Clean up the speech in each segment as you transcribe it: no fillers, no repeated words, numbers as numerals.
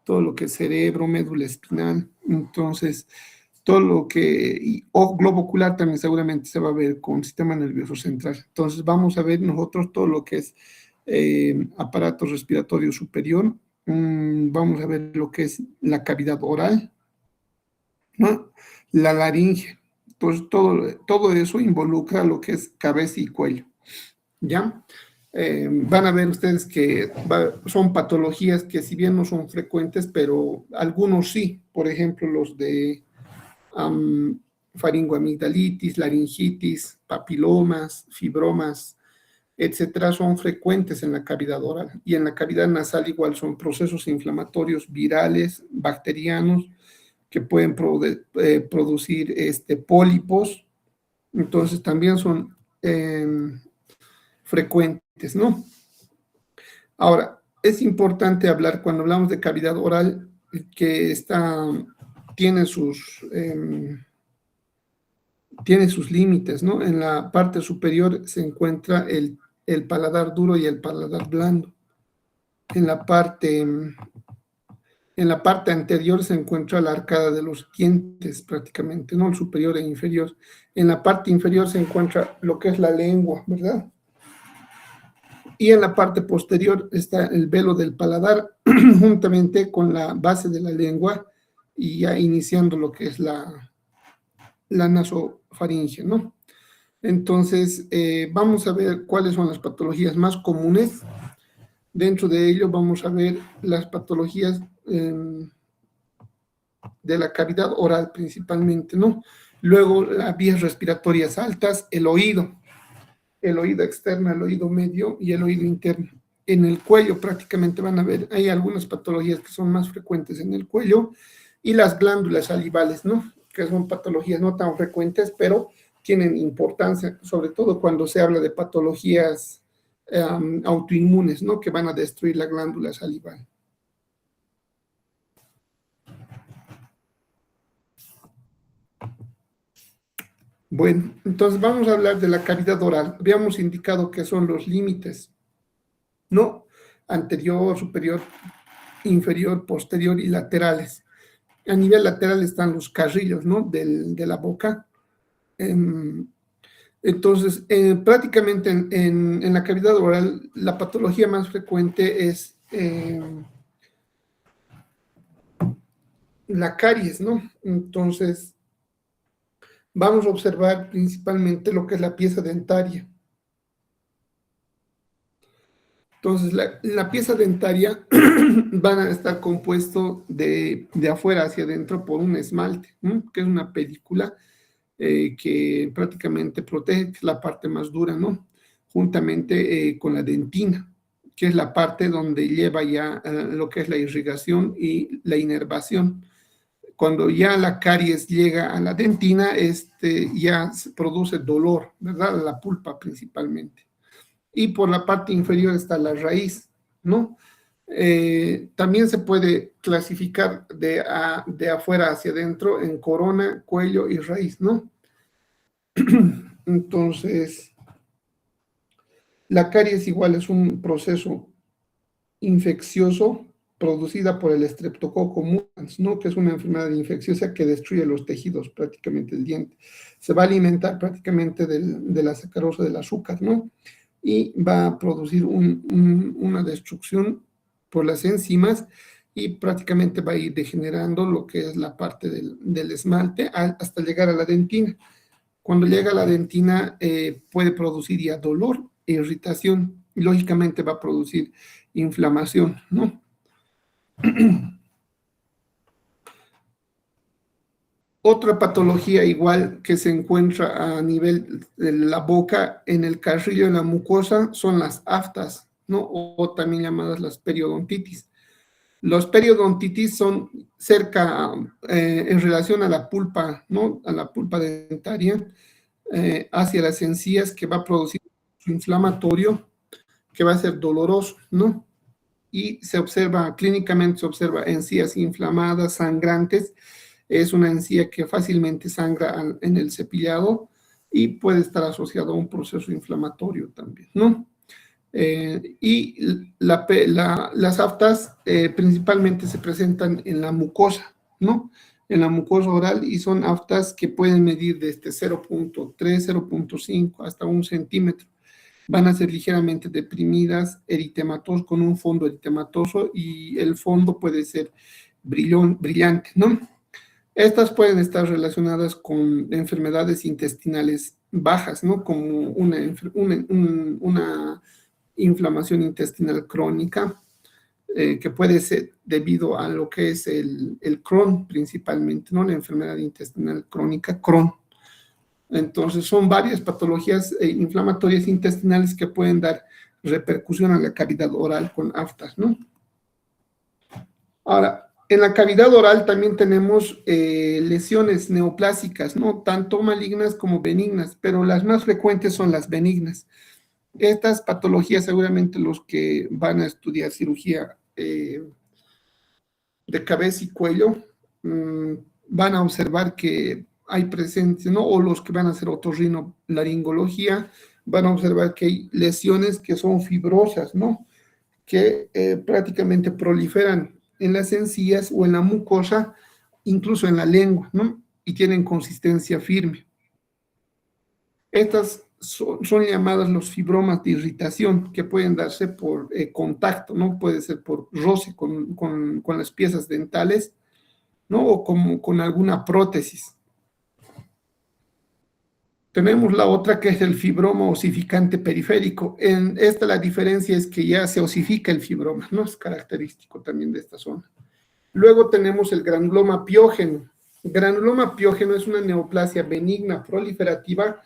todo lo que es cerebro, médula espinal. Entonces, todo lo que, o globo ocular también seguramente se va a ver con sistema nervioso central. Entonces, vamos a ver nosotros todo lo que es aparato respiratorio superior. Vamos a ver lo que es la cavidad oral, ¿no? La laringe. Entonces, todo eso involucra lo que es cabeza y cuello, ¿ya? Van a ver ustedes que son patologías que si bien no son frecuentes, pero algunos sí. Por ejemplo, los de faringoamigdalitis, laringitis, papilomas, fibromas, etcétera, son frecuentes en la cavidad oral. Y en la cavidad nasal igual son procesos inflamatorios virales, bacterianos, que pueden producir pólipos. Entonces también son frecuentes, ¿no? Ahora, es importante hablar cuando hablamos de cavidad oral que tiene sus límites, ¿no? En la parte superior se encuentra el paladar duro y el paladar blando. En la parte anterior se encuentra la arcada de los dientes prácticamente, ¿no? El superior e inferior. En la parte inferior se encuentra lo que es la lengua, ¿verdad? Y en la parte posterior está el velo del paladar juntamente con la base de la lengua y ya iniciando lo que es la nasofaringe, ¿no? Entonces, vamos a ver cuáles son las patologías más comunes. Dentro de ello vamos a ver las patologías de la cavidad oral principalmente, ¿no? Luego, las vías respiratorias altas, el oído externo, el oído medio y el oído interno. En el cuello prácticamente van a ver, hay algunas patologías que son más frecuentes en el cuello y las glándulas salivales, ¿no? Que son patologías no tan frecuentes, pero tienen importancia, sobre todo cuando se habla de patologías autoinmunes, ¿no? Que van a destruir la glándula salival. Bueno, entonces vamos a hablar de la cavidad oral. Habíamos indicado que son los límites, ¿no? Anterior, superior, inferior, posterior y laterales. A nivel lateral están los carrillos, ¿no? De la boca. Entonces, prácticamente en la cavidad oral, la patología más frecuente es la caries, ¿no? Entonces, vamos a observar principalmente lo que es la pieza dentaria. Entonces, la pieza dentaria van a estar compuesto de afuera hacia adentro por un esmalte, ¿no? Que es una película que prácticamente protege, que es la parte más dura, ¿no? Juntamente con la dentina, que es la parte donde lleva ya lo que es la irrigación y la inervación. Cuando ya la caries llega a la dentina, ya se produce dolor, ¿verdad? La pulpa principalmente. Y por la parte inferior está la raíz, ¿no? También se puede clasificar de afuera hacia adentro en corona, cuello y raíz, ¿no? Entonces, la caries igual es un proceso infeccioso producida por el Streptococcus mutans, ¿no? Que es una enfermedad infecciosa que destruye los tejidos prácticamente del diente. Se va a alimentar prácticamente de la sacarosa del azúcar, ¿no? Y va a producir una destrucción por las enzimas y prácticamente va a ir degenerando lo que es la parte del esmalte hasta llegar a la dentina. Cuando llega a la dentina puede producir ya dolor e irritación y lógicamente va a producir inflamación, ¿no? Otra patología igual que se encuentra a nivel de la boca, en el carrillo, en la mucosa, son las aftas, ¿no? O también llamadas las periodontitis. Los periodontitis son cerca, en relación a la pulpa, ¿no? A la pulpa dentaria, hacia las encías, que va a producir un inflamatorio, que va a ser doloroso, ¿no? Y clínicamente se observa encías inflamadas, sangrantes. Es una encía que fácilmente sangra en el cepillado y puede estar asociado a un proceso inflamatorio también, ¿no? Y las aftas principalmente se presentan en la mucosa, ¿no? En la mucosa oral, y son aftas que pueden medir desde 0.3, 0.5 hasta 1 centímetro. Van a ser ligeramente deprimidas, eritematosos, con un fondo eritematoso, y el fondo puede ser brillante, ¿no? Estas pueden estar relacionadas con enfermedades intestinales bajas, ¿no? Como una inflamación intestinal crónica, que puede ser debido a lo que es el Crohn principalmente, ¿no? La enfermedad intestinal crónica, Crohn. Entonces, son varias patologías inflamatorias intestinales que pueden dar repercusión a la cavidad oral con aftas, ¿no? Ahora, en la cavidad oral también tenemos lesiones neoplásicas, ¿no? Tanto malignas como benignas, pero las más frecuentes son las benignas. Estas patologías, seguramente los que van a estudiar cirugía de cabeza y cuello van a observar que hay presencia, ¿no? O los que van a hacer otorrinolaringología van a observar que hay lesiones que son fibrosas, ¿no? Que prácticamente proliferan en las encías o en la mucosa, incluso en la lengua, ¿no? Y tienen consistencia firme. Estas son llamadas los fibromas de irritación, que pueden darse por contacto, ¿no? Puede ser por roce con las piezas dentales, ¿no? O como con alguna prótesis. Tenemos la otra, que es el fibroma osificante periférico. En esta la diferencia es que ya se osifica el fibroma, ¿no? Es característico también de esta zona. Luego tenemos el granuloma piógeno. El granuloma piógeno es una neoplasia benigna proliferativa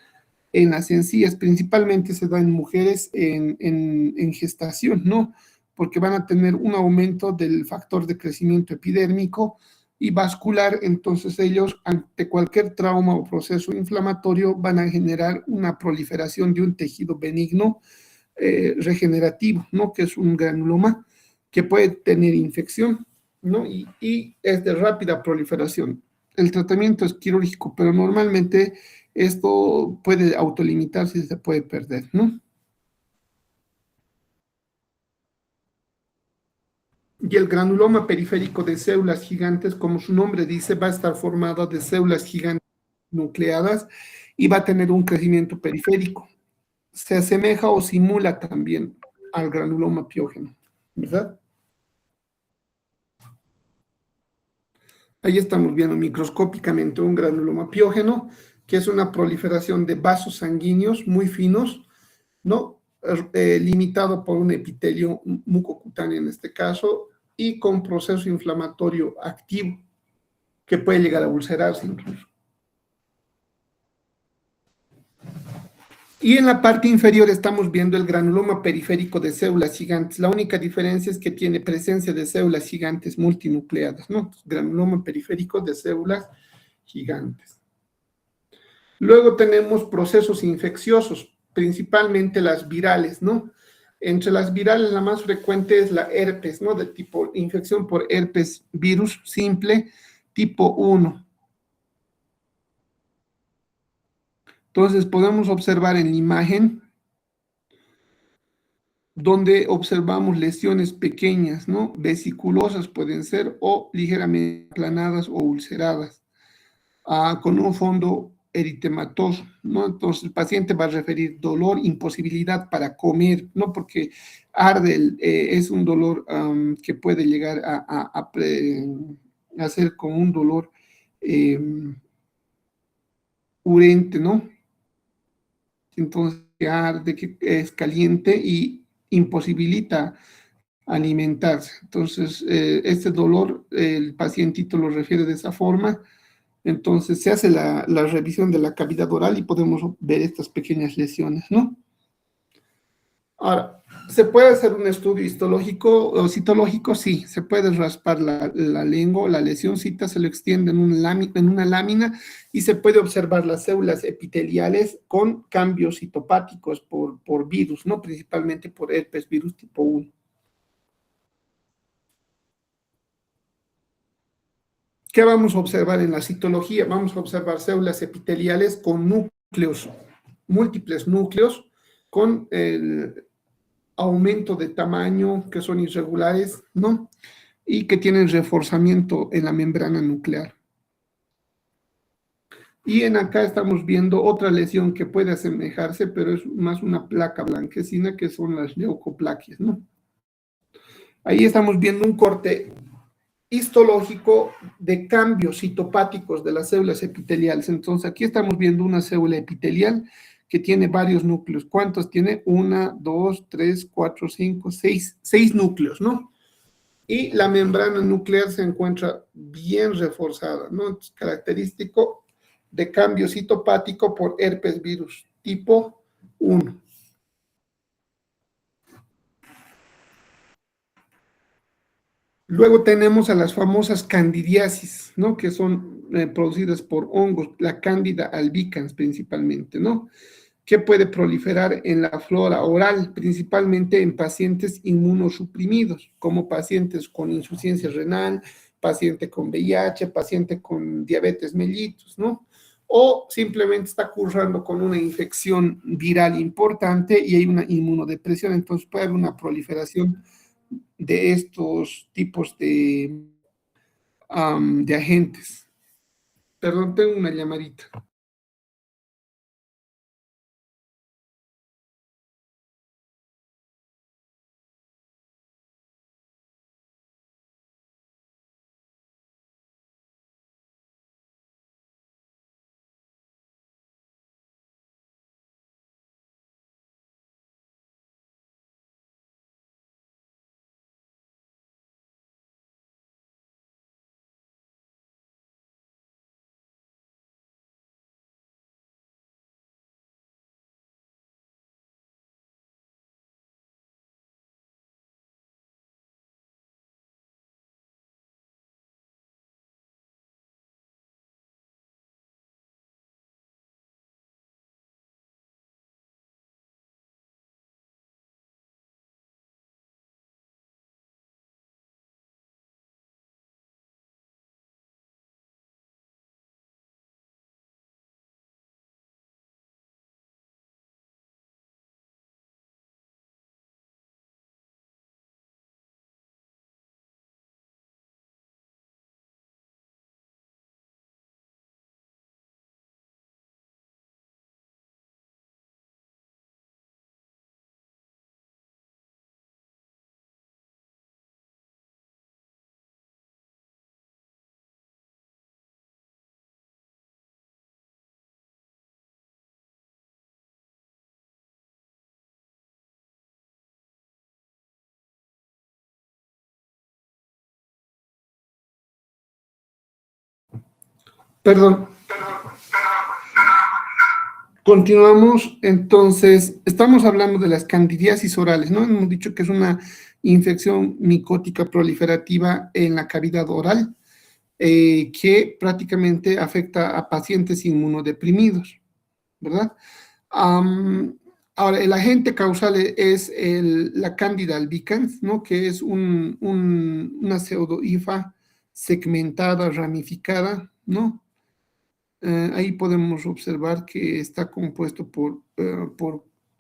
en las encías, principalmente se da en mujeres en gestación, ¿no? Porque van a tener un aumento del factor de crecimiento epidérmico y vascular, entonces ellos ante cualquier trauma o proceso inflamatorio van a generar una proliferación de un tejido benigno regenerativo, ¿no? Que es un granuloma que puede tener infección, ¿no? Y es de rápida proliferación. El tratamiento es quirúrgico, pero normalmente esto puede autolimitarse y se puede perder, ¿no? Y el granuloma periférico de células gigantes, como su nombre dice, va a estar formado de células gigantes nucleadas y va a tener un crecimiento periférico. Se asemeja o simula también al granuloma piógeno, ¿verdad? Ahí estamos viendo microscópicamente un granuloma piógeno, que es una proliferación de vasos sanguíneos muy finos, ¿no? Limitado por un epitelio mucocutáneo en este caso, y con proceso inflamatorio activo, que puede llegar a ulcerarse incluso. Y en la parte inferior estamos viendo el granuloma periférico de células gigantes. La única diferencia es que tiene presencia de células gigantes multinucleadas, ¿no? Granuloma periférico de células gigantes. Luego tenemos procesos infecciosos, principalmente las virales, ¿no? Entre las virales la más frecuente es la herpes, ¿no? De tipo infección por herpes virus simple tipo 1. Entonces podemos observar en la imagen donde observamos lesiones pequeñas, ¿no? Vesiculosas pueden ser, o ligeramente aplanadas o ulceradas, con un fondo eritematoso, ¿no? Entonces el paciente va a referir dolor, imposibilidad para comer, ¿no? Porque arde, es un dolor que puede llegar a ser como un dolor urente, ¿no? Entonces arde, que es caliente y imposibilita alimentarse. Entonces, este dolor, el pacientito lo refiere de esa forma. Entonces, se hace la revisión de la cavidad oral y podemos ver estas pequeñas lesiones, ¿no? Ahora, ¿se puede hacer un estudio histológico o citológico? Sí, se puede raspar la lengua, la lesioncita se lo extiende en una lámina y se puede observar las células epiteliales con cambios citopáticos por virus, ¿no? Principalmente por herpes virus tipo 1. ¿Qué vamos a observar en la citología? Vamos a observar células epiteliales con núcleos, múltiples núcleos, con aumento de tamaño, que son irregulares, ¿no? Y que tienen reforzamiento en la membrana nuclear. Y en acá estamos viendo otra lesión que puede asemejarse, pero es más una placa blanquecina, que son las leucoplaquias, ¿no? Ahí estamos viendo un corte histológico de cambios citopáticos de las células epiteliales. Entonces, aquí estamos viendo una célula epitelial que tiene varios núcleos. ¿Cuántos tiene? Una, dos, tres, cuatro, cinco, seis núcleos, ¿no? Y la membrana nuclear se encuentra bien reforzada, ¿no? Es característico de cambio citopático por herpes virus tipo 1. Luego tenemos a las famosas candidiasis, ¿no? Que son producidas por hongos, la Candida albicans principalmente, ¿no? Que puede proliferar en la flora oral, principalmente en pacientes inmunosuprimidos, como pacientes con insuficiencia renal, paciente con VIH, paciente con diabetes mellitus, ¿no? O simplemente está cursando con una infección viral importante y hay una inmunodepresión, entonces puede haber una proliferación de estos tipos de agentes. Perdón, tengo una llamadita. Perdón, continuamos. Entonces, estamos hablando de las candidiasis orales, ¿no? Hemos dicho que es una infección micótica proliferativa en la cavidad oral que prácticamente afecta a pacientes inmunodeprimidos, ¿verdad? Um, Ahora, el agente causal es la Candida albicans, ¿no? Que es una pseudohifa segmentada, ramificada, ¿no? Ahí podemos observar que está compuesto por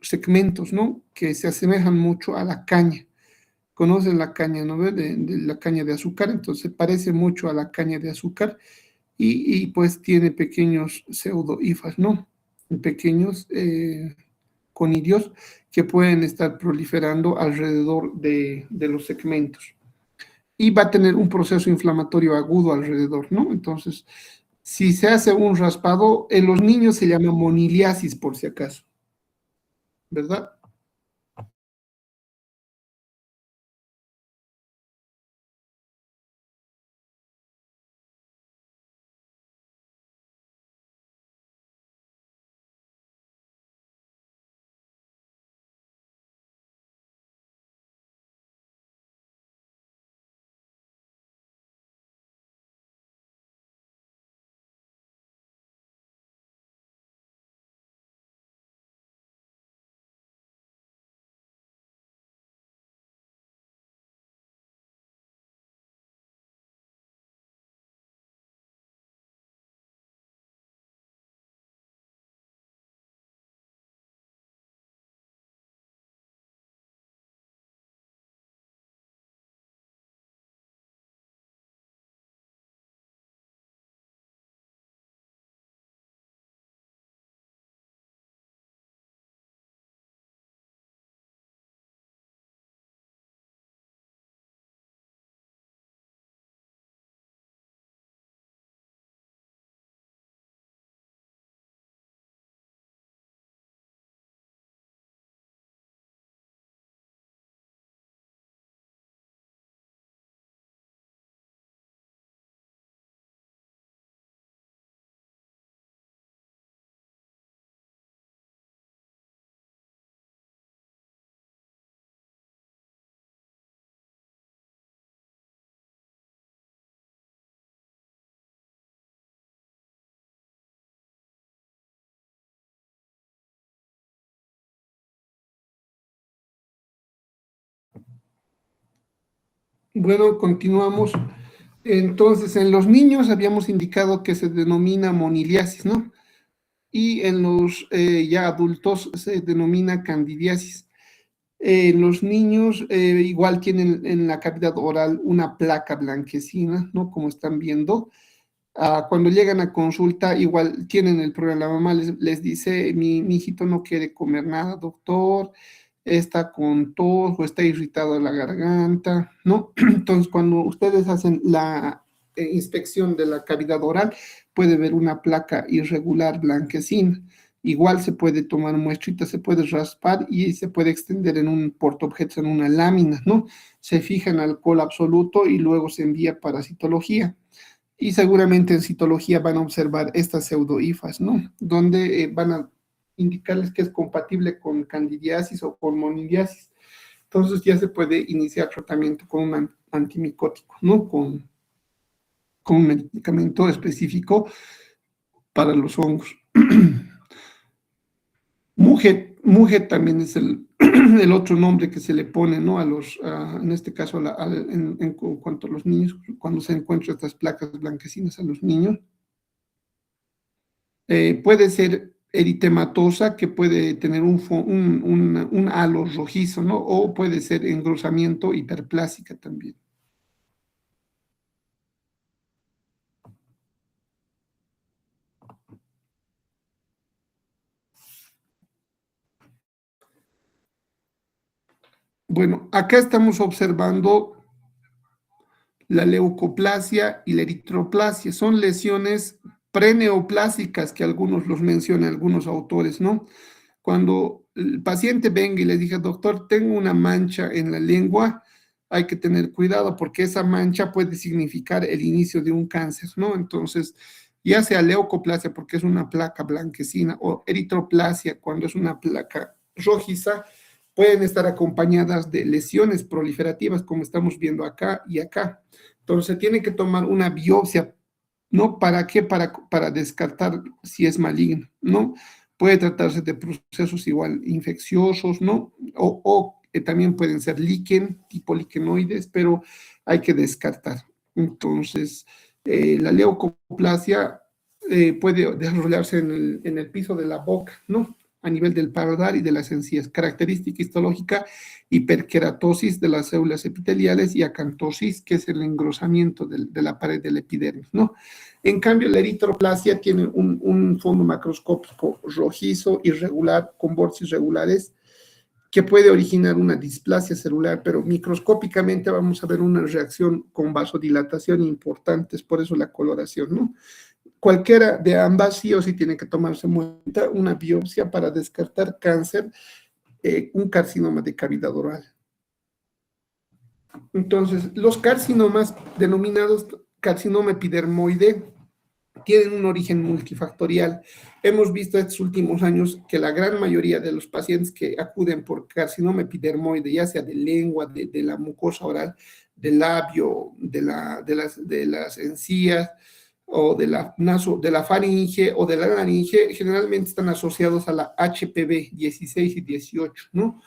segmentos, ¿no? Que se asemejan mucho a la caña. Conocen la caña, ¿no? De la caña de azúcar, entonces parece mucho a la caña de azúcar y pues tiene pequeños pseudohifas, ¿no? Pequeños conidios que pueden estar proliferando alrededor de los segmentos. Y va a tener un proceso inflamatorio agudo alrededor, ¿no? Entonces, si se hace un raspado, en los niños se llama moniliasis, por si acaso, ¿verdad? Bueno, continuamos. Entonces, en los niños habíamos indicado que se denomina moniliasis, ¿no? Y en los ya adultos se denomina candidiasis. Los niños igual tienen en la cavidad oral una placa blanquecina, ¿no? Como están viendo. Cuando llegan a consulta, igual tienen el problema. La mamá les dice, mi hijito no quiere comer nada, doctor, está con tos o está irritado de la garganta, ¿no? Entonces, cuando ustedes hacen la inspección de la cavidad oral, puede ver una placa irregular blanquecina. Igual se puede tomar muestrita, se puede raspar y se puede extender en un portaobjetos, en una lámina, ¿no? Se fija en alcohol absoluto y luego se envía para citología. Y seguramente en citología van a observar estas pseudohifas, ¿no? Donde van a indicarles que es compatible con candidiasis o con moniliasis. Entonces ya se puede iniciar tratamiento con un antimicótico, ¿no? Con un medicamento específico para los hongos. Mujer también es el otro nombre que se le pone, ¿no? En este caso, en cuanto a los niños, cuando se encuentran estas placas blanquecinas a los niños. Puede ser eritematosa, que puede tener un halo rojizo, ¿no? O puede ser engrosamiento hiperplásica también. Bueno, acá estamos observando la leucoplasia y la eritroplasia. Son lesiones preneoplásicas que algunos los mencionan, algunos autores, ¿no? Cuando el paciente venga y le diga, doctor, tengo una mancha en la lengua, hay que tener cuidado porque esa mancha puede significar el inicio de un cáncer, ¿no? Entonces, ya sea leucoplasia porque es una placa blanquecina o eritroplasia cuando es una placa rojiza, pueden estar acompañadas de lesiones proliferativas como estamos viendo acá y acá. Entonces, se tiene que tomar una biopsia, ¿no? ¿Para qué? Para descartar si es maligno, ¿no? Puede tratarse de procesos igual infecciosos, ¿no? O también pueden ser líquen, tipo liquenoides, pero hay que descartar. Entonces, la leucoplasia puede desarrollarse en el piso de la boca, ¿no? A nivel del paladar y de las encías. Característica histológica, hiperkeratosis de las células epiteliales y acantosis, que es el engrosamiento de la pared del epidermis, ¿no? En cambio, la eritroplasia tiene un fondo macroscópico rojizo, irregular, con bordes irregulares, que puede originar una displasia celular, pero microscópicamente vamos a ver una reacción con vasodilatación importante, es por eso la coloración, ¿no? Cualquiera de ambas sí o sí tiene que tomarse una biopsia para descartar cáncer, un carcinoma de cavidad oral. Entonces, los carcinomas denominados carcinoma epidermoide tienen un origen multifactorial. Hemos visto estos últimos años que la gran mayoría de los pacientes que acuden por carcinoma epidermoide, ya sea de lengua, de la mucosa oral, del labio, de las encías, o de la faringe o de la laringe, generalmente están asociados a la HPV 16 y 18, ¿no?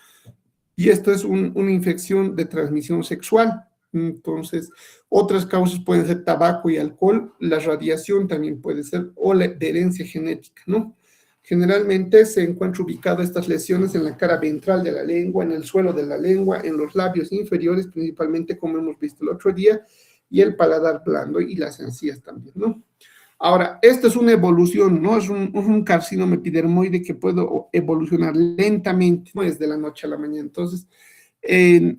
Y esto es una infección de transmisión sexual. Entonces, otras causas pueden ser tabaco y alcohol, la radiación también puede ser, o la de herencia genética, ¿no? Generalmente se encuentran ubicadas estas lesiones en la cara ventral de la lengua, en el suelo de la lengua, en los labios inferiores, principalmente como hemos visto el otro día, y el paladar blando y las encías también, ¿no? Ahora, esto es una evolución, ¿no? Es un carcinoma epidermoide que puede evolucionar lentamente, no es de la noche a la mañana. Entonces,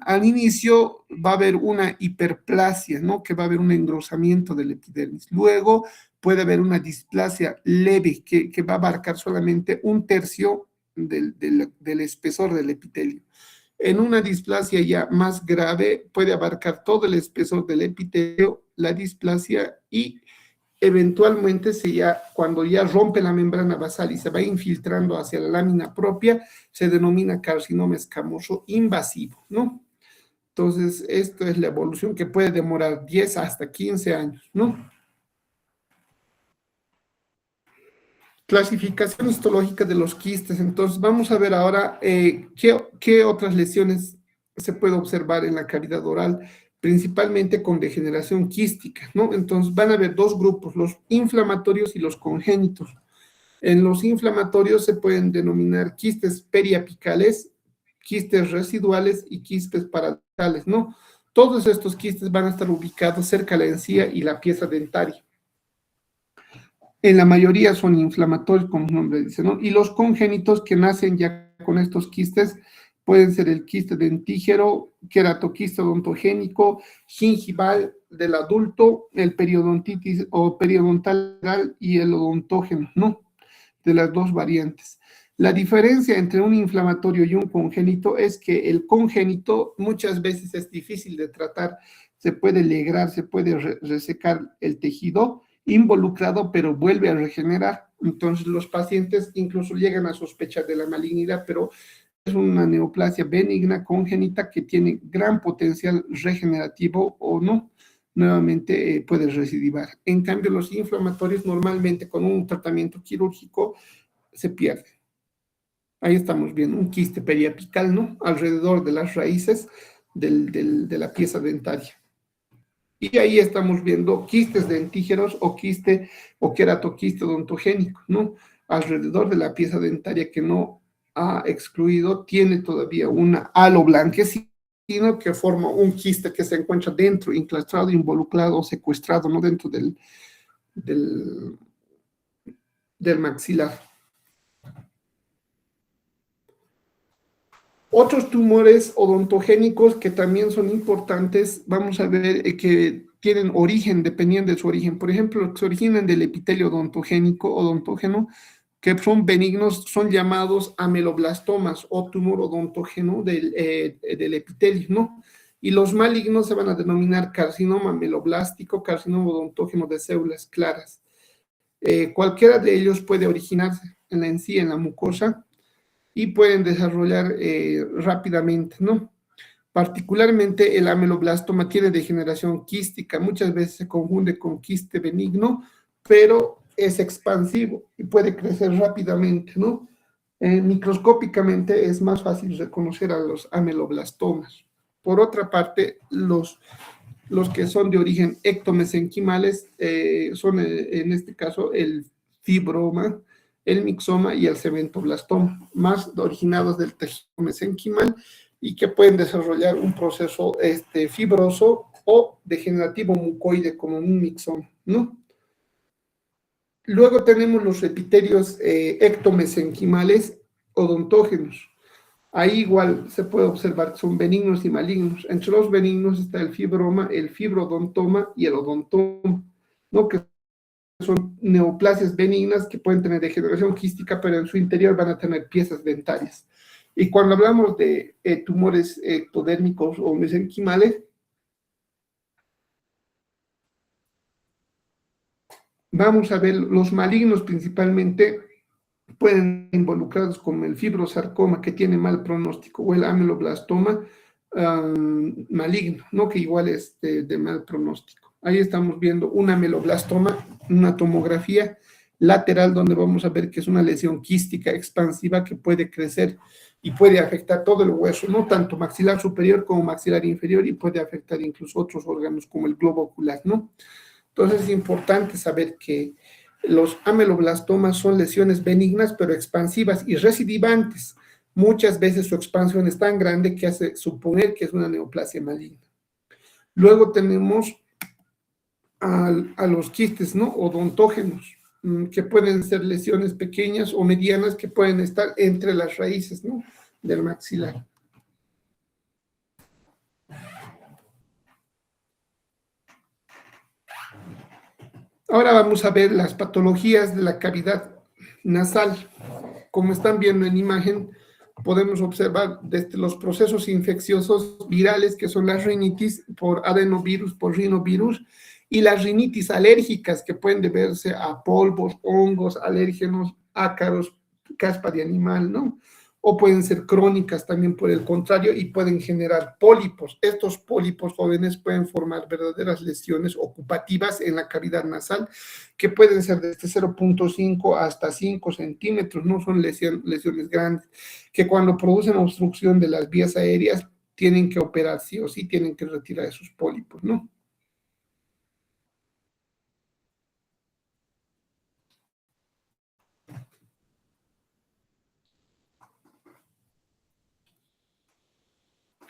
al inicio va a haber una hiperplasia, ¿no? Que va a haber un engrosamiento del epidermis. Luego puede haber una displasia leve que va a abarcar solamente un tercio del espesor del epitelio. En una displasia ya más grave puede abarcar todo el espesor del epitelio, la displasia, y eventualmente cuando ya rompe la membrana basal y se va infiltrando hacia la lámina propia, se denomina carcinoma escamoso invasivo, ¿no? Entonces, esto es la evolución que puede demorar 10 hasta 15 años, ¿no? Clasificación histológica de los quistes. Entonces, vamos a ver ahora qué otras lesiones se puede observar en la cavidad oral. principalmente con degeneración quística, ¿no? Entonces van a haber dos grupos, los inflamatorios y los congénitos. En los inflamatorios se pueden denominar quistes periapicales, quistes residuales y quistes parentales, ¿no? Todos estos quistes van a estar ubicados cerca de la encía y la pieza dentaria. En la mayoría son inflamatorios, como su nombre dice, ¿no? Y los congénitos que nacen ya con estos quistes pueden ser el quiste dentígero, queratoquiste odontogénico, gingival del adulto, el periodontitis o periodontal y el odontógeno, ¿no? De las dos variantes. La diferencia entre un inflamatorio y un congénito es que el congénito muchas veces es difícil de tratar, se puede legrar, se puede resecar el tejido involucrado, pero vuelve a regenerar. Entonces los pacientes incluso llegan a sospechar de la malignidad, pero es una neoplasia benigna congénita que tiene gran potencial regenerativo o no, nuevamente puede recidivar. En cambio, los inflamatorios normalmente con un tratamiento quirúrgico se pierden. Ahí estamos viendo un quiste periapical, ¿no? Alrededor de las raíces de la pieza dentaria. Y ahí estamos viendo quistes dentígeros o quiste o queratoquiste odontogénico, ¿no? Alrededor de la pieza dentaria que no ha excluido, tiene todavía una halo blanquecino que forma un quiste que se encuentra dentro, incrustado, involucrado o secuestrado, ¿no? Dentro del maxilar. Otros tumores odontogénicos que también son importantes, vamos a ver que tienen origen, dependiendo de su origen. Por ejemplo, que se originan del epitelio odontógeno, que son benignos, son llamados ameloblastomas o tumor odontógeno del epitelio, ¿no? Y los malignos se van a denominar carcinoma ameloblástico, carcinoma odontógeno de células claras. Cualquiera de ellos puede originarse en la encía, en la mucosa, y pueden desarrollar rápidamente, ¿no? Particularmente el ameloblastoma tiene degeneración quística, muchas veces se confunde con quiste benigno, pero es expansivo y puede crecer rápidamente, ¿no? Microscópicamente es más fácil reconocer a los ameloblastomas. Por otra parte, los que son de origen ectomesenquimales son en este caso el fibroma, el mixoma y el cementoblastoma, más originados del tejido mesenquimal y que pueden desarrollar un proceso fibroso o degenerativo mucoide como un mixoma, ¿no? Luego tenemos los epitelios ectomesenquimales odontógenos. Ahí igual se puede observar que son benignos y malignos. Entre los benignos está el fibroma, el fibrodontoma y el odontoma, ¿no? Que son neoplasias benignas que pueden tener degeneración quística, pero en su interior van a tener piezas dentarias. Y cuando hablamos de tumores ectodérmicos o mesenquimales, vamos a ver los malignos principalmente pueden involucrados con el fibrosarcoma que tiene mal pronóstico o el ameloblastoma maligno, ¿no? Que igual es de mal pronóstico. Ahí estamos viendo un ameloblastoma, una tomografía lateral donde vamos a ver que es una lesión quística expansiva que puede crecer y puede afectar todo el hueso, no tanto maxilar superior como maxilar inferior y puede afectar incluso otros órganos como el globo ocular, ¿no? Entonces es importante saber que los ameloblastomas son lesiones benignas pero expansivas y recidivantes. Muchas veces su expansión es tan grande que hace suponer que es una neoplasia maligna. Luego tenemos a los quistes, ¿no? Odontógenos, que pueden ser lesiones pequeñas o medianas que pueden estar entre las raíces, ¿no? Del maxilar. Ahora vamos a ver las patologías de la cavidad nasal. Como están viendo en imagen, podemos observar desde los procesos infecciosos virales, que son las rinitis por adenovirus, por rinovirus, y las rinitis alérgicas, que pueden deberse a polvos, hongos, alérgenos, ácaros, caspa de animal, ¿no? O pueden ser crónicas también por el contrario y pueden generar pólipos. Estos pólipos jóvenes pueden formar verdaderas lesiones ocupativas en la cavidad nasal que pueden ser desde 0.5 hasta 5 centímetros, no son lesiones grandes, que cuando producen obstrucción de las vías aéreas tienen que operar sí o sí, tienen que retirar esos pólipos, ¿no?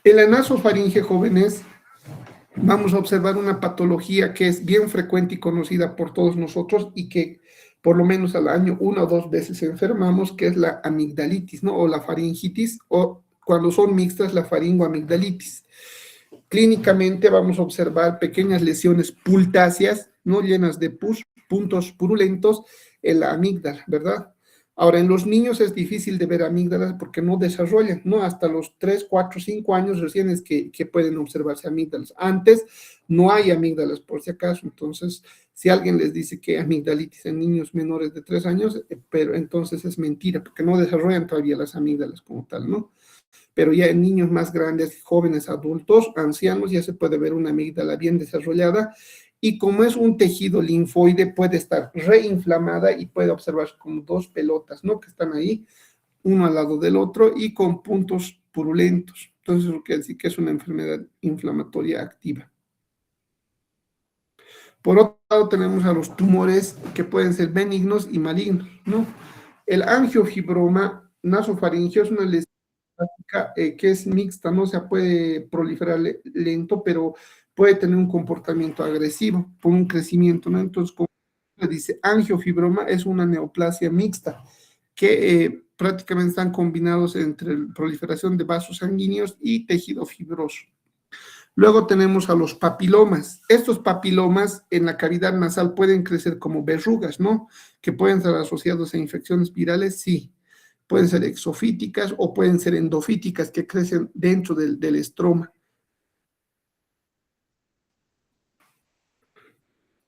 En la nasofaringe, jóvenes, vamos a observar una patología que es bien frecuente y conocida por todos nosotros y que por lo menos al año una o dos veces enfermamos, que es la amigdalitis, ¿no? O la faringitis, o cuando son mixtas, la faringoamigdalitis. Clínicamente vamos a observar pequeñas lesiones pultáceas, no llenas de pus, puntos purulentos en la amígdala, ¿verdad? Ahora, en los niños es difícil de ver amígdalas porque no desarrollan, ¿no? Hasta los 3, 4, 5 años recién es que pueden observarse amígdalas. Antes no hay amígdalas, por si acaso. Entonces, si alguien les dice que hay amigdalitis en niños menores de 3 años, pero entonces es mentira, porque no desarrollan todavía las amígdalas como tal, ¿no? Pero ya en niños más grandes, jóvenes, adultos, ancianos, ya se puede ver una amígdala bien desarrollada y como es un tejido linfoide, puede estar reinflamada y puede observarse como dos pelotas, ¿no? Que están ahí, uno al lado del otro y con puntos purulentos. Entonces, lo que quiere decir que es una enfermedad inflamatoria activa. Por otro lado, tenemos a los tumores que pueden ser benignos y malignos, ¿no? El angiofibroma nasofaringeo es una lesión que es mixta, ¿no? O sea, puede proliferar lento, pero puede tener un comportamiento agresivo por un crecimiento, ¿no? Entonces, como se dice, angiofibroma es una neoplasia mixta que prácticamente están combinados entre proliferación de vasos sanguíneos y tejido fibroso. Luego tenemos a los papilomas. Estos papilomas en la cavidad nasal pueden crecer como verrugas, ¿no? Que pueden estar asociados a infecciones virales, sí. Pueden ser exofíticas o pueden ser endofíticas que crecen dentro del estroma.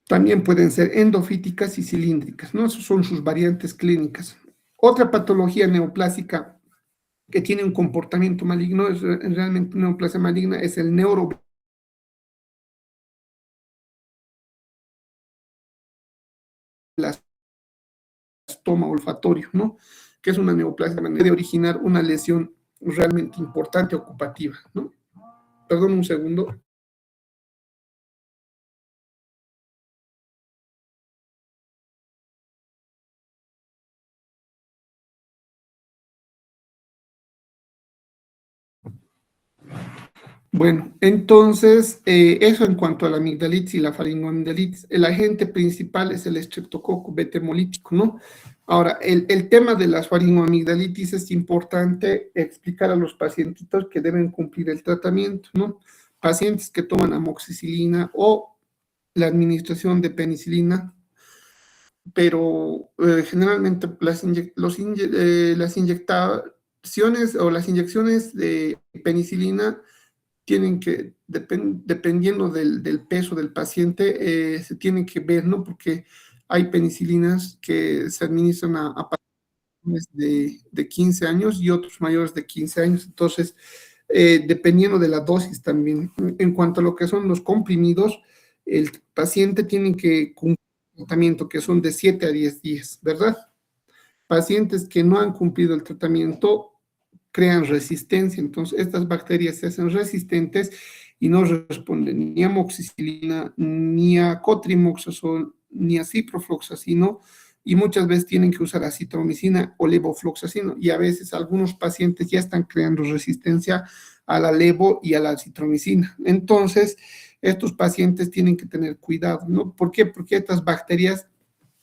También pueden ser endofíticas y cilíndricas, ¿no? Esas son sus variantes clínicas. Otra patología neoplásica que tiene un comportamiento maligno, es realmente una neoplasia maligna, es el neuroblastoma olfatorio, ¿no? Que es una neoplasia que puede originar una lesión realmente importante ocupativa, ¿no? Perdón un segundo. Bueno, entonces, eso en cuanto a la amigdalitis y la faringoamigdalitis. El agente principal es el estreptococo beta hemolítico, ¿no? Ahora, el tema de las faringoamigdalitis es importante explicar a los pacientitos que deben cumplir el tratamiento, ¿no? Pacientes que toman amoxicilina o la administración de penicilina, pero generalmente las inyectaciones o las inyecciones de penicilina tienen que, dependiendo del peso del paciente, se tienen que ver, ¿no? Porque hay penicilinas que se administran a pacientes de 15 años y otros mayores de 15 años. Entonces, dependiendo de la dosis también. En cuanto a lo que son los comprimidos, el paciente tiene que cumplir un tratamiento que son de 7 a 10 días, ¿verdad? Pacientes que no han cumplido el tratamiento crean resistencia. Entonces, estas bacterias se hacen resistentes y no responden ni a amoxicilina, ni a cotrimoxazol, ni a ciprofloxacino, y muchas veces tienen que usar acitromicina o levofloxacino, y a veces algunos pacientes ya están creando resistencia a la levo y a la acitromicina. Entonces, estos pacientes tienen que tener cuidado, ¿no? ¿Por qué? Porque estas bacterias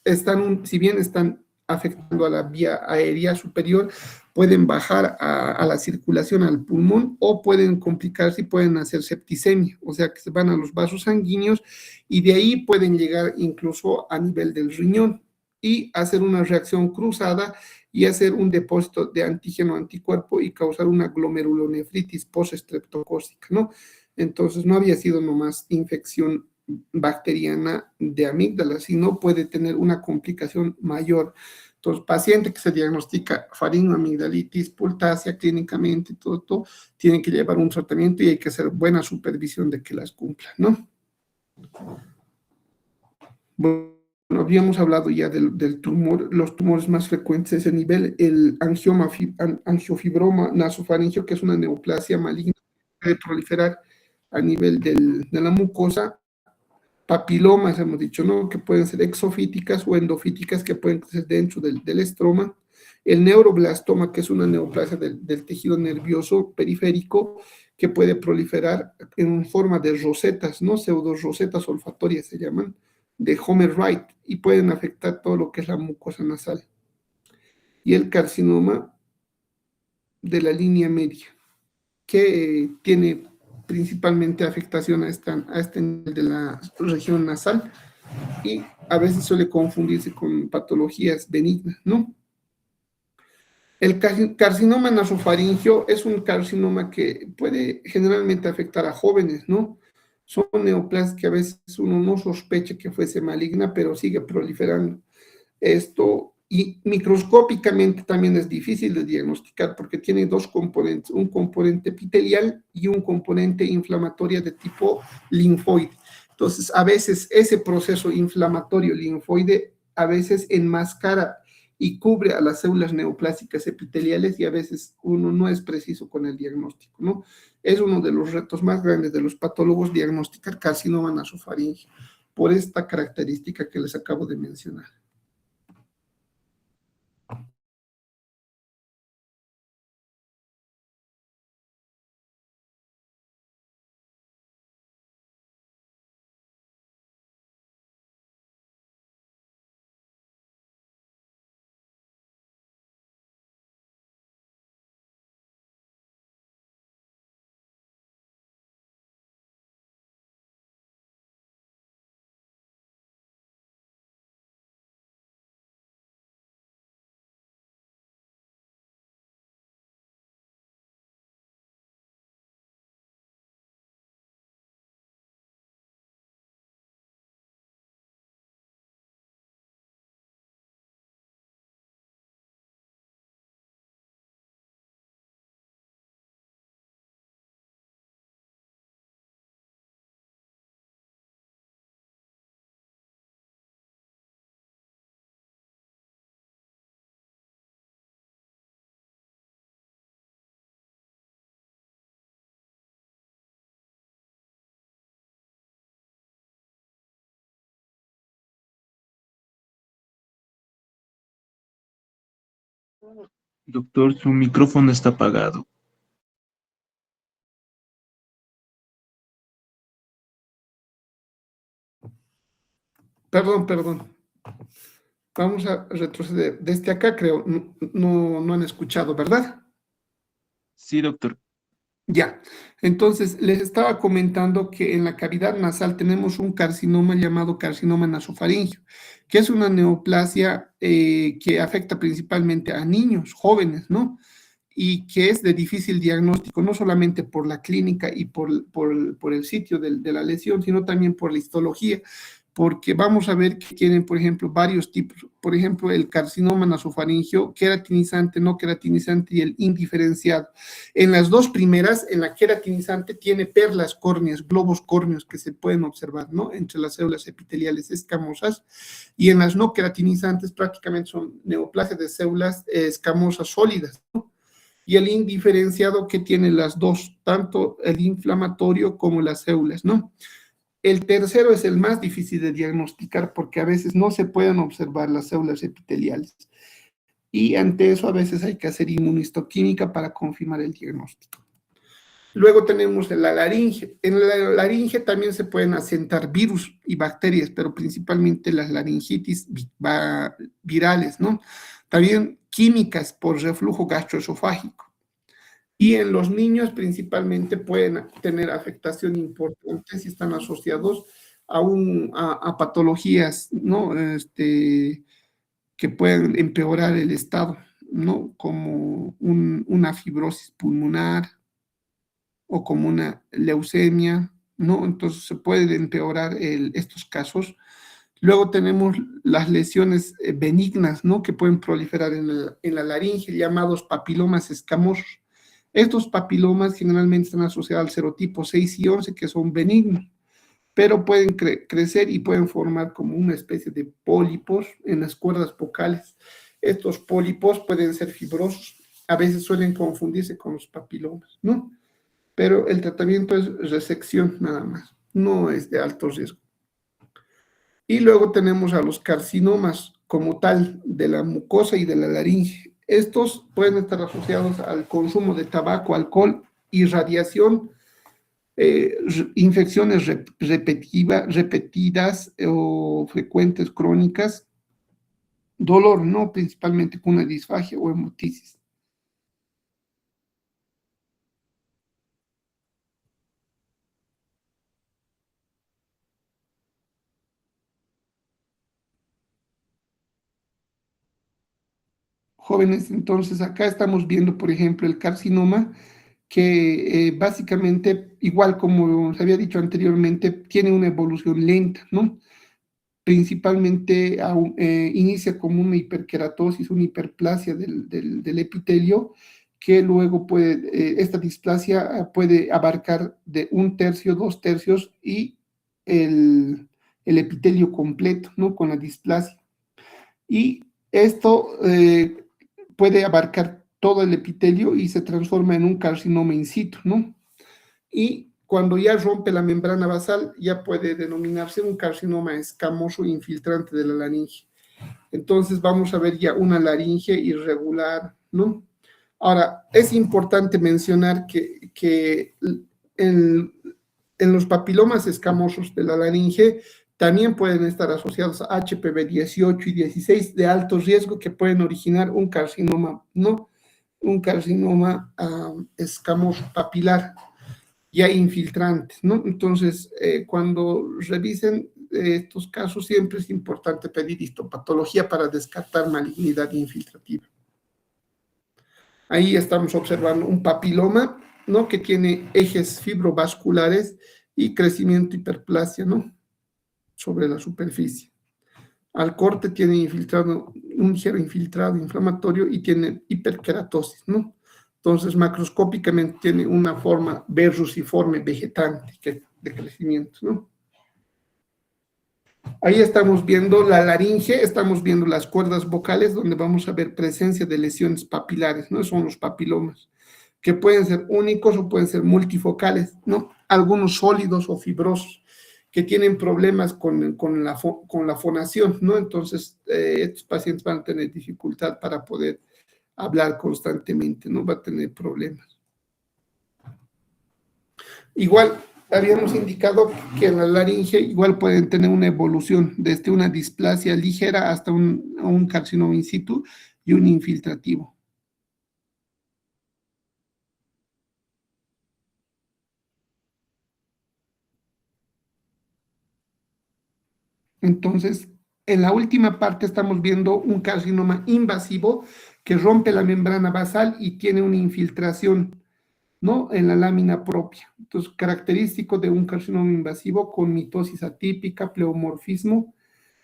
están, si bien están afectando a la vía aérea superior, pueden bajar a la circulación al pulmón o pueden complicarse y pueden hacer septicemia, o sea que se van a los vasos sanguíneos y de ahí pueden llegar incluso a nivel del riñón y hacer una reacción cruzada y hacer un depósito de antígeno anticuerpo y causar una glomerulonefritis postestreptocócica, ¿no? Entonces no había sido nomás infección bacteriana de amígdala, sino puede tener una complicación mayor. Entonces, paciente que se diagnostica faringoamigdalitis, pultácea clínicamente, todo esto, tiene que llevar un tratamiento y hay que hacer buena supervisión de que las cumpla, ¿no? Bueno, habíamos hablado ya del tumor, los tumores más frecuentes a ese nivel, el angiofibroma nasofaringeo, que es una neoplasia maligna puede proliferar a nivel de la mucosa. Papilomas, hemos dicho, ¿no? Que pueden ser exofíticas o endofíticas, que pueden ser dentro del estroma. El neuroblastoma, que es una neoplasia del tejido nervioso periférico, que puede proliferar en forma de rosetas, ¿no? Pseudo rosetas olfatorias se llaman, de Homer Wright, y pueden afectar todo lo que es la mucosa nasal. Y el carcinoma de la línea media, que tiene principalmente afectación a este nivel de la región nasal, y a veces suele confundirse con patologías benignas, ¿no? El carcinoma nasofaringeo es un carcinoma que puede generalmente afectar a jóvenes, ¿no? Son neoplasias que a veces uno no sospecha que fuese maligna, pero sigue proliferando. Esto, y microscópicamente también es difícil de diagnosticar porque tiene dos componentes, un componente epitelial y un componente inflamatorio de tipo linfoide. Entonces, a veces ese proceso inflamatorio linfoide a veces enmascara y cubre a las células neoplásicas epiteliales, y a veces uno no es preciso con el diagnóstico, ¿no? Es uno de los retos más grandes de los patólogos diagnosticar carcinoma nasofaringeo por esta característica que les acabo de mencionar. Doctor, su micrófono está apagado. Perdón. Vamos a retroceder. Desde acá creo, no han escuchado, ¿verdad? Sí, doctor. Ya. Entonces, les estaba comentando que en la cavidad nasal tenemos un carcinoma llamado carcinoma nasofaringeo, que es una neoplasia que afecta principalmente a niños, jóvenes, ¿no? Y que es de difícil diagnóstico, no solamente por la clínica y por el sitio de la lesión, sino también por la histología, porque vamos a ver que tienen, por ejemplo, varios tipos. Por ejemplo, el carcinoma nasofaringeo, queratinizante, no queratinizante y el indiferenciado. En las dos primeras, en la queratinizante, tiene perlas córneas, globos córneos que se pueden observar, ¿no? Entre las células epiteliales escamosas, y en las no queratinizantes prácticamente son neoplasias de células escamosas sólidas, ¿no? Y el indiferenciado, que tiene las dos, tanto el inflamatorio como las células, ¿no? El tercero es el más difícil de diagnosticar porque a veces no se pueden observar las células epiteliales. Y ante eso a veces hay que hacer inmunistoquímica para confirmar el diagnóstico. Luego tenemos la laringe. En la laringe también se pueden asentar virus y bacterias, pero principalmente las laringitis virales, ¿no? También químicas por reflujo gastroesofágico. Y en los niños principalmente pueden tener afectación importante si están asociados a patologías, ¿no? Que pueden empeorar el estado, ¿no? Como una fibrosis pulmonar o como una leucemia, ¿no? Entonces se pueden empeorar estos casos. Luego tenemos las lesiones benignas, ¿no? Que pueden proliferar en la laringe, llamados papilomas escamosos. Estos papilomas generalmente están asociados al serotipo 6 y 11, que son benignos, pero pueden crecer y pueden formar como una especie de pólipos en las cuerdas vocales. Estos pólipos pueden ser fibrosos, a veces suelen confundirse con los papilomas, ¿no? pero el tratamiento es resección nada más, no es de alto riesgo. Y luego tenemos a los carcinomas como tal de la mucosa y de la laringe. Estos pueden estar asociados al consumo de tabaco, alcohol y radiación, infecciones repetidas o frecuentes crónicas, dolor, no principalmente con una disfagia o hematitis. Jóvenes, entonces acá estamos viendo, por ejemplo, el carcinoma, que básicamente, igual como se había dicho anteriormente, tiene una evolución lenta, ¿no? Principalmente inicia como una hiperkeratosis, una hiperplasia del epitelio, que luego esta displasia puede abarcar de 1/3, 2/3 y el epitelio completo, ¿no? Con la displasia. Y esto puede abarcar todo el epitelio y se transforma en un carcinoma in situ, ¿no? Y cuando ya rompe la membrana basal, ya puede denominarse un carcinoma escamoso infiltrante de la laringe. Entonces vamos a ver ya una laringe irregular, ¿no? Ahora, es importante mencionar que en los papilomas escamosos de la laringe también pueden estar asociados a HPV 18 y 16 de alto riesgo que pueden originar un carcinoma, ¿no? Un carcinoma escamoso papilar ya infiltrantes, ¿no? Entonces, cuando revisen estos casos, siempre es importante pedir histopatología para descartar malignidad infiltrativa. Ahí estamos observando un papiloma, ¿no? Que tiene ejes fibrovasculares y crecimiento hiperplasia, ¿no? Sobre la superficie. Al corte tiene infiltrado, un ligero infiltrado inflamatorio y tiene hiperkeratosis, ¿no? Entonces, macroscópicamente tiene una forma verruciforme vegetante de crecimiento, ¿no? Ahí estamos viendo la laringe, estamos viendo las cuerdas vocales, donde vamos a ver presencia de lesiones papilares, ¿no? Son los papilomas, que pueden ser únicos o pueden ser multifocales, ¿no? Algunos sólidos o fibrosos, que tienen problemas con la fonación, ¿no? Entonces, estos pacientes van a tener dificultad para poder hablar constantemente, ¿no? Va a tener problemas. Igual, habíamos indicado que en la laringe igual pueden tener una evolución desde una displasia ligera hasta un carcinoma in situ y un infiltrativo. Entonces, en la última parte estamos viendo un carcinoma invasivo que rompe la membrana basal y tiene una infiltración, ¿no? En la lámina propia. Entonces, característico de un carcinoma invasivo con mitosis atípica, pleomorfismo,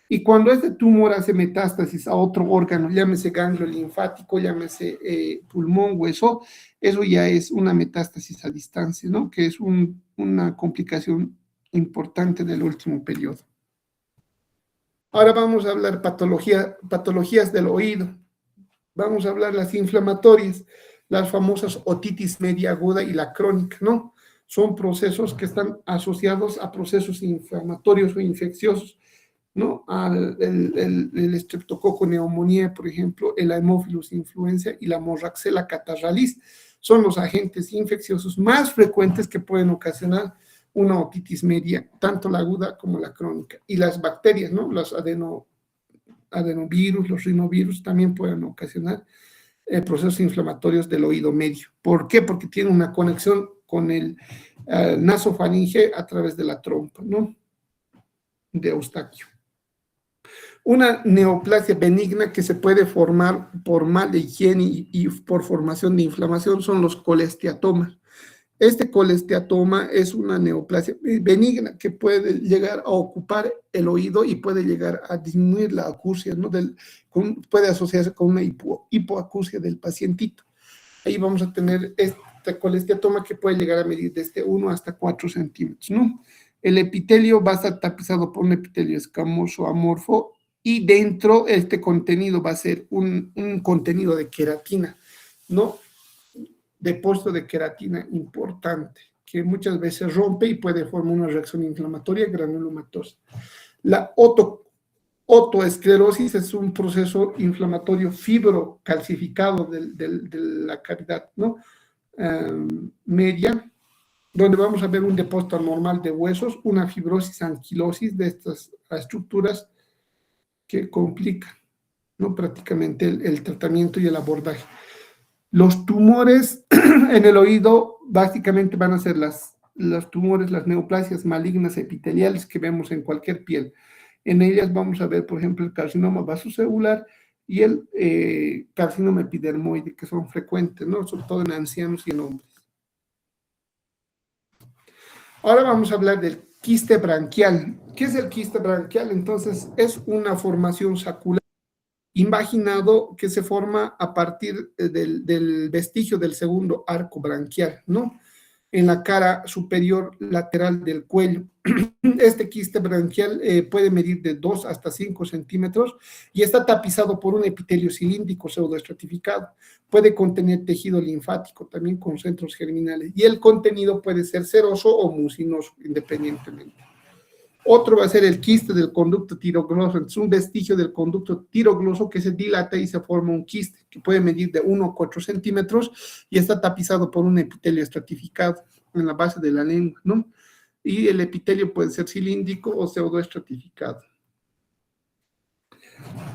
y cuando este tumor hace metástasis a otro órgano, llámese ganglio linfático, llámese pulmón, hueso, eso ya es una metástasis a distancia, ¿no? Que es una complicación importante del último periodo. Ahora vamos a hablar patologías del oído. Vamos a hablar las inflamatorias, las famosas otitis media aguda y la crónica, ¿no? Son procesos que están asociados a procesos inflamatorios o infecciosos, ¿no? El estreptococo neumonía, por ejemplo, el Haemophilus influenza y la Moraxella catarrhalis son los agentes infecciosos más frecuentes que pueden ocasionar una otitis media, tanto la aguda como la crónica. Y las bacterias, ¿no? Los adenovirus, los rinovirus también pueden ocasionar procesos inflamatorios del oído medio. ¿Por qué? Porque tiene una conexión con el nasofaringe a través de la trompa, ¿no? De Eustaquio. Una neoplasia benigna que se puede formar por mala higiene y por formación de inflamación son los colesteatomas. Este colesteatoma es una neoplasia benigna que puede llegar a ocupar el oído y puede llegar a disminuir la acusia, ¿no? Puede asociarse con una hipoacusia del pacientito. Ahí vamos a tener este colesteatoma que puede llegar a medir desde 1 hasta 4 centímetros, ¿no? El epitelio va a estar tapizado por un epitelio escamoso amorfo y dentro este contenido va a ser un contenido de queratina, ¿no? depósito de queratina importante, que muchas veces rompe y puede formar una reacción inflamatoria granulomatosa. La otoesclerosis es un proceso inflamatorio fibrocalcificado de la cavidad, ¿no? Media, donde vamos a ver un depósito anormal de huesos, una fibrosis anquilosis de estas estructuras que complican, ¿no? Prácticamente el tratamiento y el abordaje. Los tumores en el oído básicamente van a ser los tumores, las neoplasias malignas epiteliales que vemos en cualquier piel. En ellas vamos a ver, por ejemplo, el carcinoma vasocelular y el carcinoma epidermoide, que son frecuentes, ¿no? Sobre todo en ancianos y en hombres. Ahora vamos a hablar del quiste branquial. ¿Qué es el quiste branquial? Entonces, es una formación sacular imaginado que se forma a partir del vestigio del segundo arco branquial, ¿no? En la cara superior lateral del cuello. Este quiste branquial puede medir de 2 hasta 5 centímetros y está tapizado por un epitelio cilíndrico pseudoestratificado. Puede contener tejido linfático también con centros germinales y el contenido puede ser seroso o mucinoso independientemente. Otro va a ser el quiste del conducto tirogloso. Es un vestigio del conducto tirogloso que se dilata y se forma un quiste que puede medir de 1 a 4 centímetros y está tapizado por un epitelio estratificado en la base de la lengua, ¿no? Y el epitelio puede ser cilíndrico o pseudoestratificado.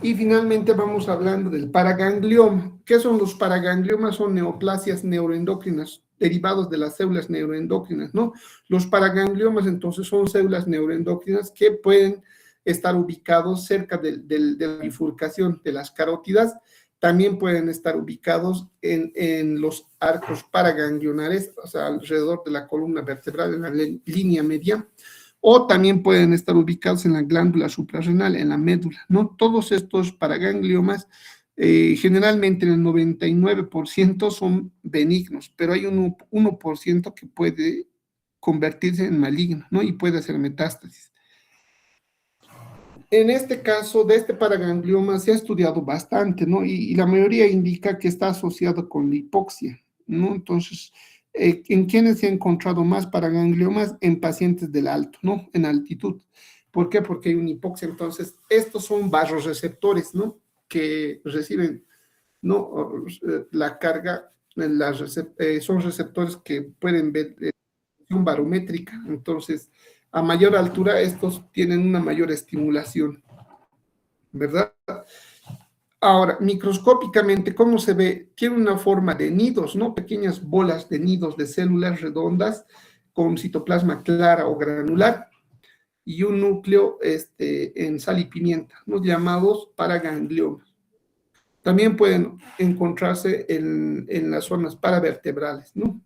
Y finalmente vamos hablando del paraganglioma. ¿Qué son los paragangliomas? Son neoplasias neuroendocrinas derivados de las células neuroendocrinas, ¿no? Los paragangliomas entonces son células neuroendocrinas que pueden estar ubicados cerca de la bifurcación de las carótidas, también pueden estar ubicados en los arcos paraganglionares, o sea, alrededor de la columna vertebral, en la línea media, o también pueden estar ubicados en la glándula suprarrenal, en la médula, ¿no? Todos estos paragangliomas generalmente en el 99% son benignos, pero hay un 1% que puede convertirse en maligno, ¿no? Y puede hacer metástasis. En este caso, de este paraganglioma se ha estudiado bastante, ¿no? Y la mayoría indica que está asociado con la hipoxia, ¿no? Entonces, ¿en quiénes se ha encontrado más paragangliomas? En pacientes del alto, ¿no? En altitud. ¿Por qué? Porque hay una hipoxia. Entonces, estos son vasoreceptores, ¿no? Que reciben, ¿no? La carga, son receptores que pueden ver barométrica. Entonces, a mayor altura, estos tienen una mayor estimulación, ¿verdad? Ahora, microscópicamente, ¿cómo se ve? Tiene una forma de nidos, ¿no? Pequeñas bolas de nidos de células redondas con citoplasma clara o granular y un núcleo en sal y pimienta, ¿no? Llamados paragangliomas. También pueden encontrarse en las zonas paravertebrales, ¿no?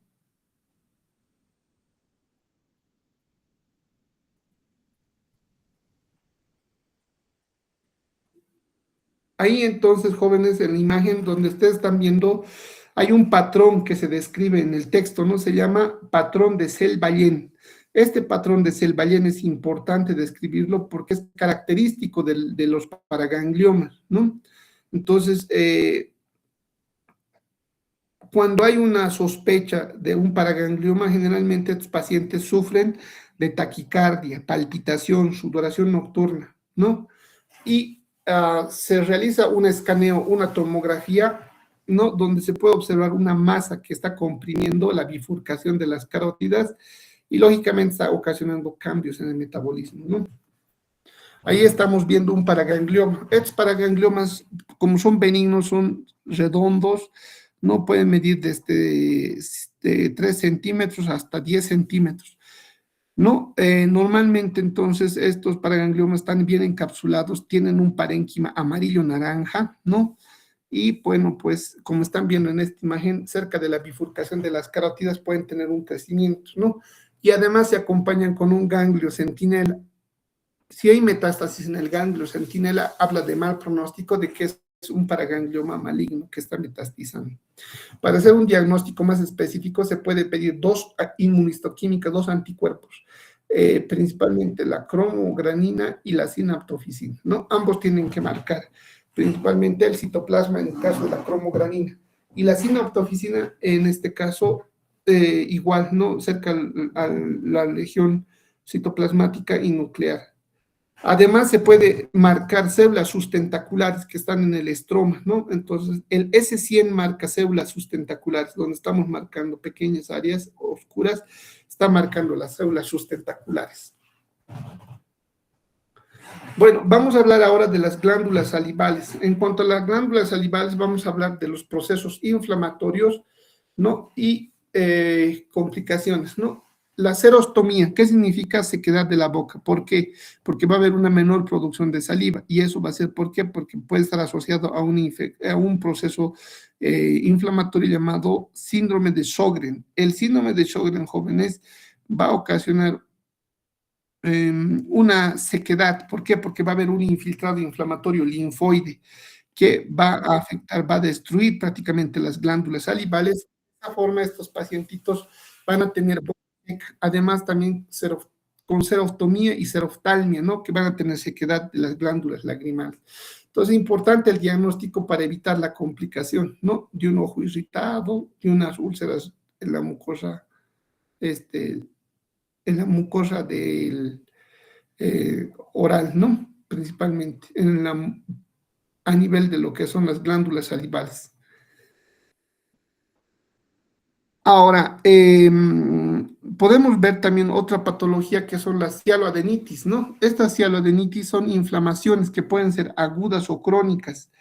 Ahí entonces, jóvenes, en la imagen donde ustedes están viendo, hay un patrón que se describe en el texto, ¿no? Se llama patrón de Selvayen. Este patrón de Selvayen es importante describirlo porque es característico de los paragangliomas, ¿no? Entonces, cuando hay una sospecha de un paraganglioma, generalmente estos pacientes sufren de taquicardia, palpitación, sudoración nocturna, ¿no? Y se realiza un escaneo, una tomografía, ¿no? Donde se puede observar una masa que está comprimiendo la bifurcación de las carótidas y lógicamente está ocasionando cambios en el metabolismo, ¿no? Ahí estamos viendo un paraganglioma. Estos paragangliomas, como son benignos, son redondos, no pueden medir desde 3 centímetros hasta 10 centímetros. ¿No? Normalmente entonces estos paragangliomas están bien encapsulados, tienen un parénquima amarillo-naranja, ¿no? Y bueno, pues como están viendo en esta imagen, cerca de la bifurcación de las carótidas pueden tener un crecimiento, ¿no? Y además se acompañan con un ganglio centinela. Si hay metástasis en el ganglio centinela, habla de mal pronóstico de que es un paraganglioma maligno que está metastizando. Para hacer un diagnóstico más específico se puede pedir 2 inmunistoquímicas, 2 anticuerpos, principalmente la cromogranina y la sinaptofisina, ¿no? Ambos tienen que marcar, principalmente el citoplasma en el caso de la cromogranina. Y la sinaptofisina, en este caso, igual, ¿no? Cerca a la región citoplasmática y nuclear. Además, se puede marcar células sustentaculares que están en el estroma, ¿no? Entonces, el S100 marca células sustentaculares, donde estamos marcando pequeñas áreas oscuras, está marcando las células sustentaculares. Bueno, vamos a hablar ahora de las glándulas salivales. En cuanto a las glándulas salivales, vamos a hablar de los procesos inflamatorios, ¿no? Y complicaciones, ¿no? La serostomía, ¿qué significa sequedad de la boca? ¿Por qué? Porque va a haber una menor producción de saliva. ¿Y eso va a ser por qué? Porque puede estar asociado a un proceso inflamatorio llamado síndrome de Sjögren. El síndrome de Sjögren, jóvenes, va a ocasionar una sequedad. ¿Por qué? Porque va a haber un infiltrado inflamatorio linfoide que va a afectar, va a destruir prácticamente las glándulas salivales. De esta forma, estos pacientitos van a tener boca seca. Además, también con serostomía y seroftalmia, ¿no? Que van a tener sequedad de las glándulas lagrimales. Entonces, es importante el diagnóstico para evitar la complicación, ¿no? De un ojo irritado, de unas úlceras en la mucosa, del oral, ¿no? Principalmente a nivel de lo que son las glándulas salivales. Ahora, podemos ver también otra patología que son las cialoadenitis, ¿no? Estas cialoadenitis son inflamaciones que pueden ser agudas o crónicas.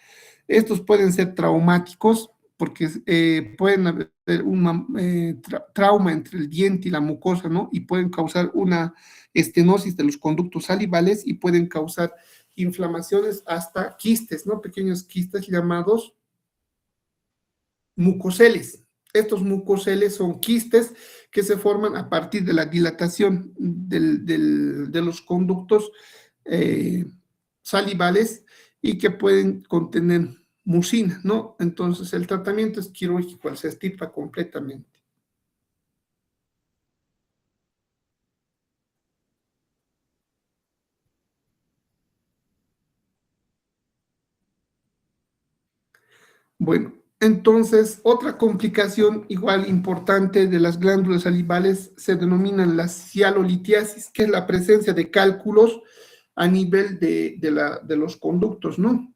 Estos pueden ser traumáticos porque pueden haber un trauma entre el diente y la mucosa, ¿no? Y pueden causar una estenosis de los conductos salivales y pueden causar inflamaciones hasta quistes, ¿no? Pequeños quistes llamados mucoceles. Estos mucoceles son quistes que se forman a partir de la dilatación de los conductos salivales y que pueden contener mucina, ¿no? Entonces, el tratamiento es quirúrgico, se extirpa completamente. Bueno, entonces, otra complicación igual importante de las glándulas salivales se denomina la cialolitiasis, que es la presencia de cálculos a nivel de los conductos, ¿no?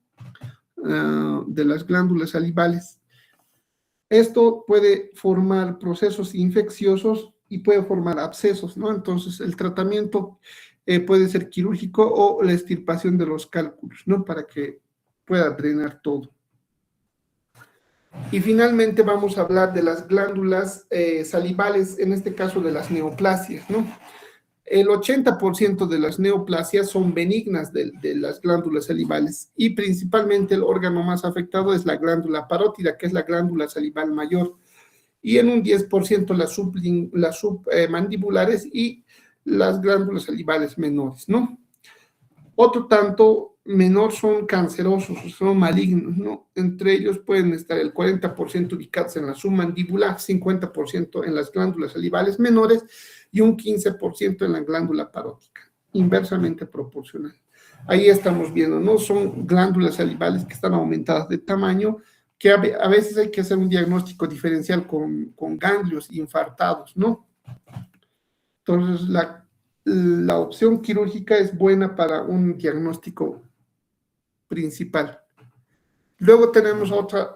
De las glándulas salivales. Esto puede formar procesos infecciosos y puede formar abscesos, ¿no? Entonces, el tratamiento puede ser quirúrgico o la extirpación de los cálculos, ¿no? Para que pueda drenar todo. Y finalmente vamos a hablar de las glándulas salivales, en este caso de las neoplasias, ¿no? El 80% de las neoplasias son benignas de las glándulas salivales y principalmente el órgano más afectado es la glándula parótida, que es la glándula salival mayor, y en un 10% las submandibulares y las glándulas salivales menores, ¿no? Otro tanto menor son cancerosos, son malignos, ¿no? Entre ellos pueden estar el 40% ubicados en la submandibular, 50% en las glándulas salivales menores y un 15% en la glándula parótica, inversamente proporcional. Ahí estamos viendo, ¿no? Son glándulas salivales que están aumentadas de tamaño, que a veces hay que hacer un diagnóstico diferencial con ganglios infartados, ¿no? Entonces, la opción quirúrgica es buena para un diagnóstico principal. Luego tenemos otra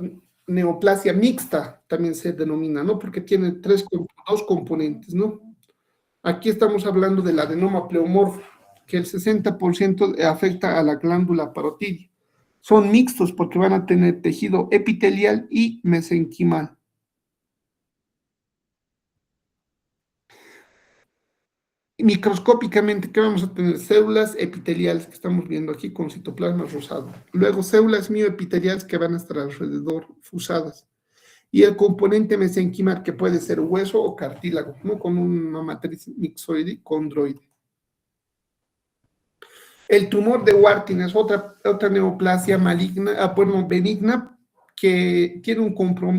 neoplasia mixta, también se denomina, ¿no? Porque tiene dos componentes, ¿no? Aquí estamos hablando del adenoma pleomorfo, que el 60% afecta a la glándula parotidia. Son mixtos porque van a tener tejido epitelial y mesenquimal. Microscópicamente, ¿qué vamos a tener? Células epiteliales que estamos viendo aquí con citoplasma rosado. Luego, células mioepiteliales que van a estar alrededor fusadas. Y el componente mesenquimal, que puede ser hueso o cartílago, ¿no? Con una matriz mixoide y condroide. El tumor de Warthin es otra neoplasia maligna, benigna, que tiene un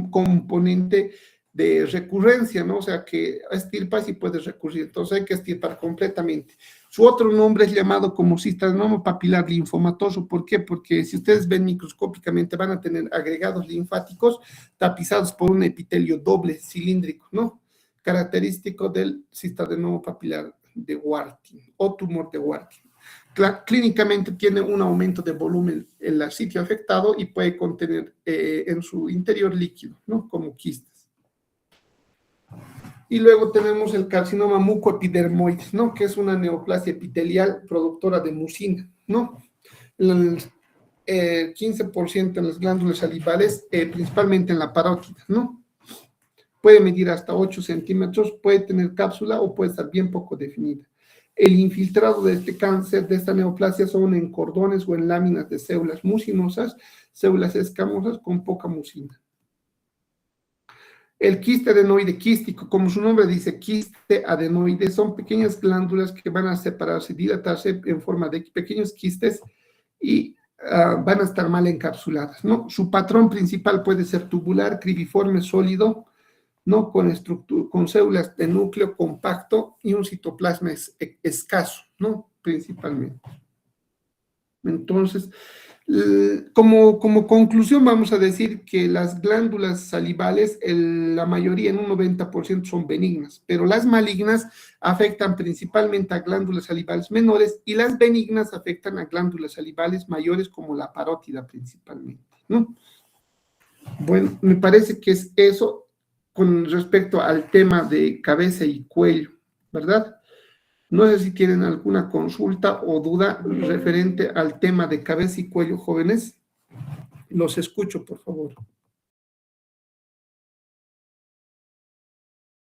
componente de recurrencia, ¿no? O sea, que estirpas y puedes recurrir. Entonces hay que estirpar completamente. Su otro nombre es llamado como cistadenoma papilar linfomatoso. ¿Por qué? Porque si ustedes ven microscópicamente van a tener agregados linfáticos tapizados por un epitelio doble cilíndrico, ¿no? Característico del cistadenoma papilar de Warthin o tumor de Warthin. Clínicamente tiene un aumento de volumen en el sitio afectado y puede contener en su interior líquido, ¿no? Como quistes. Y luego tenemos el carcinoma mucoepidermoides, ¿no? Que es una neoplasia epitelial productora de mucina, ¿no? El 15% en las glándulas salivales, principalmente en la parótida, ¿no? Puede medir hasta 8 centímetros, puede tener cápsula o puede estar bien poco definida. El infiltrado de este cáncer, de esta neoplasia, son en cordones o en láminas de células mucinosas, células escamosas con poca mucina. El quiste adenoide quístico, como su nombre dice, quiste adenoide, son pequeñas glándulas que van a separarse, dilatarse en forma de pequeños quistes y van a estar mal encapsuladas, ¿no? Su patrón principal puede ser tubular, cribiforme, sólido, ¿no? Con células de núcleo compacto y un citoplasma escaso, ¿no? Principalmente. Entonces, como conclusión vamos a decir que las glándulas salivales, la mayoría en un 90% son benignas, pero las malignas afectan principalmente a glándulas salivales menores y las benignas afectan a glándulas salivales mayores como la parótida principalmente, ¿no? Bueno, me parece que es eso con respecto al tema de cabeza y cuello, ¿verdad? No sé si tienen alguna consulta o duda referente al tema de cabeza y cuello, jóvenes. Los escucho, por favor.